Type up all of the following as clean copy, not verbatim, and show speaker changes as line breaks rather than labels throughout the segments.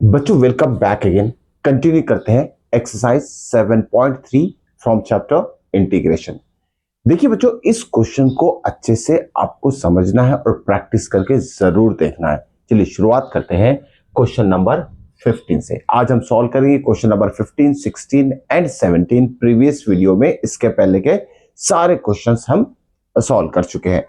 बच्चों welcome back again. Continue करते हैं एक्सरसाइज 7.3 फ्रॉम चैप्टर इंटीग्रेशन। देखिए बच्चों, इस क्वेश्चन को अच्छे से आपको समझना है और प्रैक्टिस करके जरूर देखना है। चलिए शुरुआत करते हैं क्वेश्चन नंबर 15 से। आज हम सॉल्व करेंगे question number 15, 16 and 17। Previous video में इसके पहले के सारे क्वेश्चंस हम सॉल्व कर चुके हैं।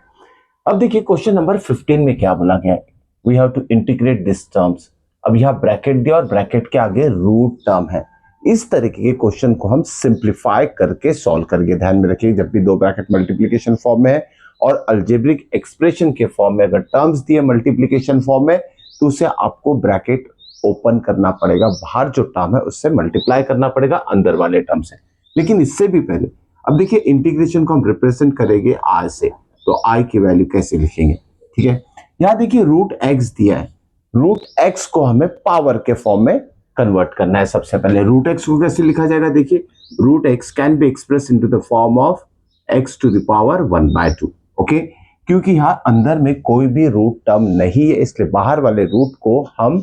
अब देखिए क्वेश्चन नंबर 15 में क्या बोला गया है, we have to integrate this terms. अब यहां ब्रैकेट दिया और ब्रैकेट के आगे रूट टर्म है। इस तरीके के क्वेश्चन को हम सिंप्लीफाई करके सॉल्व करेंगे। ध्यान में रखिए, जब भी दो ब्रैकेट मल्टीप्लिकेशन फॉर्म में है और अल्जेब्रिक एक्सप्रेशन के फॉर्म में अगर टर्म्स दिए मल्टीप्लिकेशन फॉर्म में, तो उसे आपको ब्रैकेट ओपन करना पड़ेगा, बाहर जो टर्म है उससे मल्टीप्लाई करना पड़ेगा अंदर वाले टर्म से। लेकिन इससे भी पहले अब देखिए इंटीग्रेशन को हम रिप्रेजेंट करेंगे आई से, तो आई की वैल्यू कैसे लिखेंगे, ठीक है। यहां देखिए रूट एक्स दिया है, रूट एक्स को हमें पावर के फॉर्म में कन्वर्ट करना है। सबसे पहले रूट एक्स को कैसे लिखा जाएगा, देखिए root X can be express into the form of X to the power 1/2। Okay, क्योंकि यहां अंदर में कोई भी रूट टर्म नहीं है, इसलिए बाहर वाले रूट को हम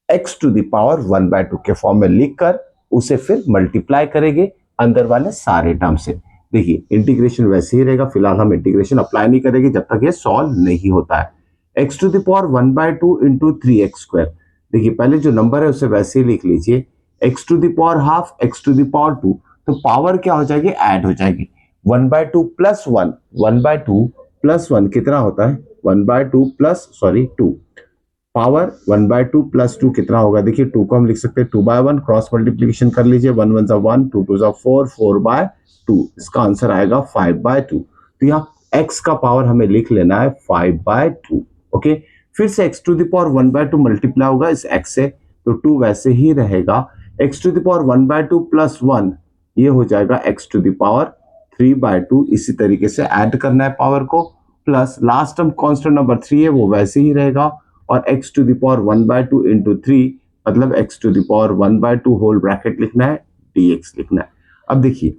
एक्स टू द पावर 1/2 के फॉर्म में लिखकर उसे फिर मल्टीप्लाई करेंगे अंदर वाले सारे टर्म से। देखिए इंटीग्रेशन वैसे ही रहेगा, फिलहाल हम इंटीग्रेशन अप्लाई नहीं करेंगे जब तक ये सॉल्व नहीं होता है। X to the power 1/2 into 3x²। देखिए पहले जो नंबर है उसे वैसे ही लिख लीजिए, X to the power half X to the power 2, तो पावर क्या हो जाएगी, ऐड हो जाएगी। 1/2 प्लस 1, 1/2 प्लस 1 कितना होता है, 1/2 प्लस 2 पावर 1/2 प्लस 2 कितना होगा, देखिए 2 को हम लिख सकते हैं 2/1, क्रॉस मल्टीप्लीकेशन कर लीजिए, 1 1 सा 1, 2 2 सा 4, 4/2, इसका आंसर आएगा 5/2। तो यहाँ x का पावर हमें लिख लेना है 5/2। ओके, फिर से x to the power 1/2 multiply होगा इस x से, तो 2 वैसे ही रहेगा। x to the power 1/2 plus 1 ये हो जाएगा x टू द पावर 3/2। इसी तरीके से ऐड करना है पावर को, plus last term constant number 3 है वो वैसे ही रहेगा, और x to the power 1/2 into 3 मतलब x to the power 1/2 whole bracket लिखना है, dx लिखना है। अब देखिए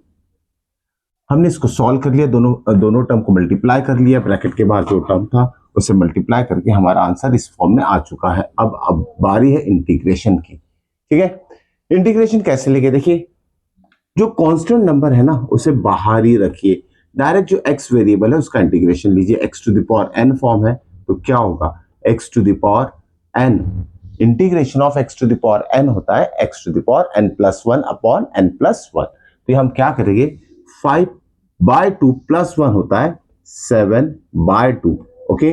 हमने इसको सॉल्व कर लिया, दोनों टर्म को मल्टीप्लाई कर लिया, ब्रैकेट के बाहर जो टर्म था उसे मल्टीप्लाई करके हमारा आंसर इस फॉर्म में आ चुका है। अब बारी है इंटीग्रेशन की, ठीक है। इंटीग्रेशन कैसे लिखे, देखिए जो कांस्टेंट नंबर है ना उसे बाहर ही रखिए, डायरेक्ट जो x वेरिएबल है उसका इंटीग्रेशन लीजिए। x to the power n form है तो क्या होगा, x to the power n, integration of x to the power n होता है x to the power n+1 upon n+1। तो हम क्या करेंगे, 5/2 प्लस 1 होता है 7/2। Okay,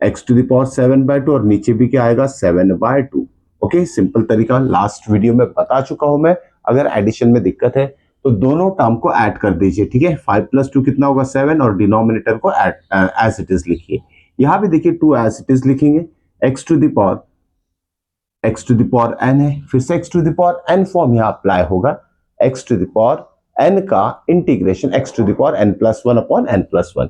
x to the power 7/2 और नीचे भी क्या आएगा 7/2। ओके, सिंपल तरीका लास्ट वीडियो में बता चुका हूं मैं। अगर एडिशन में दिक्कत है तो दोनों टर्म को ऐड कर दीजिए, ठीक है। 5 + 2 कितना होगा 7, और डिनोमिनेटर को एज इट इज लिखिए। यहां भी देखिए 2 एज इट इज लिखेंगे, x to the power n है, फिर से x to the power n form यहां अप्लाई होगा। x to the power n का integration x to the power n+1 upon n+1।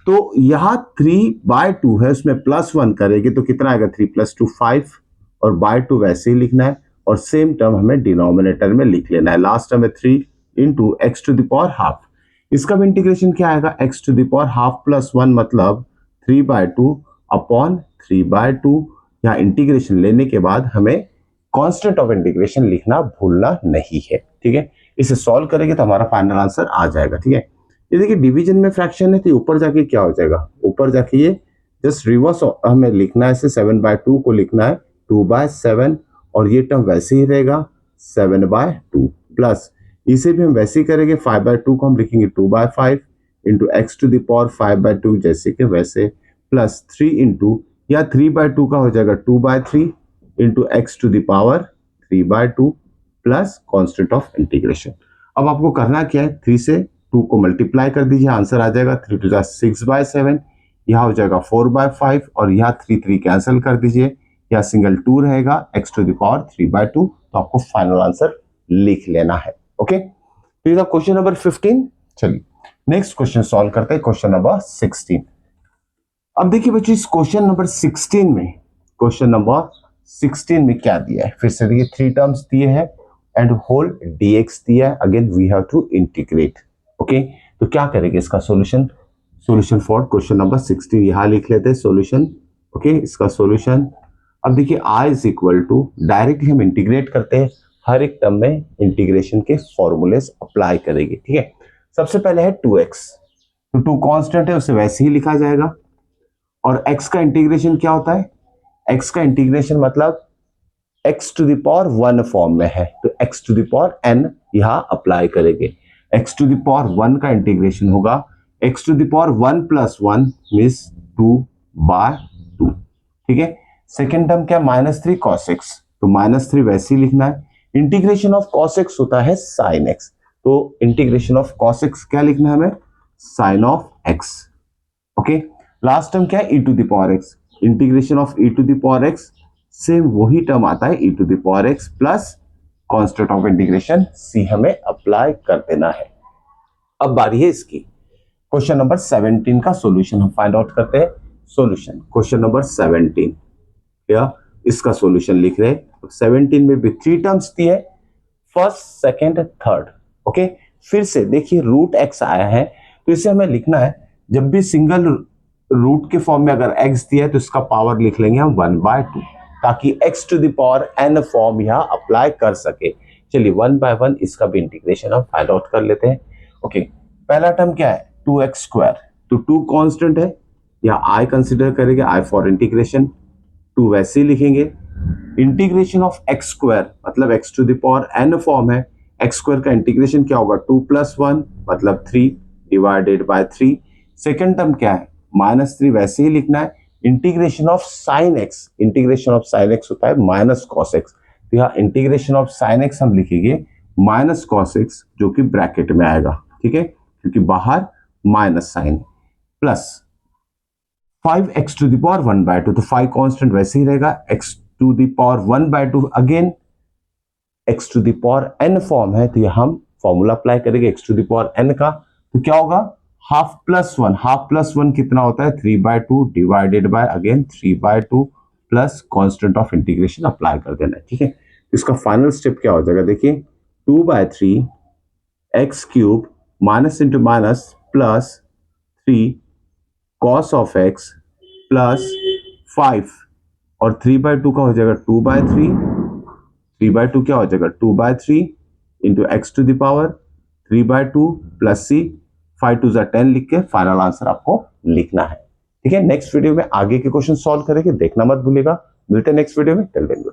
तो यहां 3/2 है, उसमें +1 करेंगे तो कितना आएगा, 3 + 2 5, और बाय 2 वैसे ही लिखना है, और सेम टर्म हमें डिनोमिनेटर में लिख लेना है। लास्ट टर्म है 3 into x to the power half, इसका भी इंटीग्रेशन क्या आएगा, x to the power half plus 1 मतलब 3/2 अपॉन 3/2। यहाँ इंटीग्रेशन लेने के बाद हमें कांस्टेंट ऑफ इंटीग्रेशन लिखना भूलना नहीं है, ठीक है। इसे सॉल्व करेंगे तो हमारा फाइनल आंसर आ जाएगा, ठीक है। ये देखिए डिवीजन में फ्रैक्शन है तो ऊपर जाके क्या हो जाएगा, ऊपर जाके ये जस्ट रिवर्स हमें लिखना है, इसे 7/2 को लिखना है 2/7, और ये टर्म वैसे ही रहेगा 7/2, प्लस इसे भी हम वैसे ही करेंगे, 5/2 को हम लिखेंगे 2/5 into x to the power 5/2 जैसे कि वैसे, प्लस 3 इंटू या 3/2 का हो जाएगा 2/3 into x to the power 3/2 plus constant of integration. अब आपको करना क्या है, 3 से 2 को मल्टीप्लाई कर दीजिए, आंसर आ जाएगा 3 टू 6/7, यहाँ हो जाएगा 4/5, और यहाँ 3 कैंसिल कर दीजिए, या सिंगल 2 रहेगा, x टू द पावर 3/2। तो आपको फाइनल आंसर लिख लेना है। ओके, तो ये क्वेश्चन नंबर 15। चलिए नेक्स्ट क्वेश्चन सॉल्व करते हैं, क्वेश्चन नंबर 16। अब देखिए बच्चों इस क्वेश्चन नंबर 16 में क्या दिया है, फिर से देखिए 3 टर्म्स दिए हैं एंड होल dx दिया है। Again we have to integrate. Okay, तो क्या करेंगे इसका सॉल्यूशन फॉर क्वेश्चन नंबर 16 यहां लिख लेते हैं सॉल्यूशन। ओके, इसका सॉल्यूशन अब देखिए I is equal to, directly हम इंटीग्रेट करते हैं, हर एक टर्म में इंटीग्रेशन के फॉर्मूलेस अप्लाई करेंगे। ठीक है, सबसे पहले है 2x, तो 2 कांस्टेंट है उसे वैसे ही लिखा जाएगा। और x का इंटीग्रेशन क्या होता है, x का इंटीग्रेशन मतलब x to the power 1 form में है, तो x to the power n यहां अप्लाई करेंगे। x टू द पावर 1 का इंटीग्रेशन होगा x to the power 1 plus 1 means 2/2। ठीक है, सेकेंड टर्म क्या, -3 cos x, तो -3 वैसे ही लिखना है। इंटीग्रेशन ऑफ cos x होता है sin x, तो इंटीग्रेशन ऑफ cos x क्या लिखना है हमें, sin of x। Okay, last term क्या है, e to the power x, integration of e to the power x same वही टर्म आता है e to the power x plus constant of integration c हमें अप्लाई कर देना है। अब बारी है इसकी, क्वेश्चन नंबर 17 का सॉल्यूशन हम फाइंड आउट करते हैं। सॉल्यूशन क्वेश्चन नंबर 17, या इसका सॉल्यूशन लिख रहे हैं। 17 में भी 3 टर्म्स दी है, फर्स्ट सेकंड थर्ड। ओके, फिर से देखिए रूट x आया है, तो इसे हमें लिखना है, जब भी सिंगल रूट के फॉर्म में अगर x दिया है तो इसका पावर लिख लेंगे हम 1/2, ताकि x to the power n form यहां अप्लाई कर सके। चलिए 1/1 इसका भी इंटीग्रेशन हम फाइंड आउट कर लेते हैं। ओके, पहला टर्म क्या है, 2x², तो 2 कांस्टेंट है, या i कंसीडर करेंगे, i फॉर इंटीग्रेशन, 2 वैसे ही लिखेंगे। इंटीग्रेशन ऑफ x² मतलब x to the power n form है, x² का इंटीग्रेशन क्या होगा, 2 + 1 मतलब 3 डिवाइडेड बाय 3। सेकेंड टर्म क्या है, -3 वैसे ही लिखना है। Integration of sine x, integration of sine x होता है -cos x, तो यहाँ इंटीग्रेशन ऑफ साइन x हम लिखेंगे -cos x, जो कि ब्रैकेट में आएगा। ठीक है, क्योंकि बाहर minus sign, plus 5x to the power 1/2, तो 5 कांस्टेंट वैसे ही रहेगा, x to the power 1/2 again x to the power n form है, तो ये हम फॉर्मूला अप्लाई करेंगे x to the power n का, तो क्या होगा, हाफ प्लस 1, हाफ प्लस 1 कितना होता है, 3/2 divided by again 3/2 plus constant of integration apply कर देना है। ठीक है, इसका फाइनल स्टेप क्या हो जाएगा, देखिए 2/3 x³ minus into minus plus 3 cos of x plus 5, और 3/2 का हो जाएगा 2/3, 3/2 क्या हो जाएगा 2/3 into x to the power 3/2 plus c, 5 2 10 लिख के फाइनल आंसर आपको लिखना है। ठीक है, नेक्स्ट वीडियो में आगे के क्वेश्चन सॉल्व करेंगे, देखना मत भूलिएगा। मिलते हैं नेक्स्ट वीडियो में, टिल देन।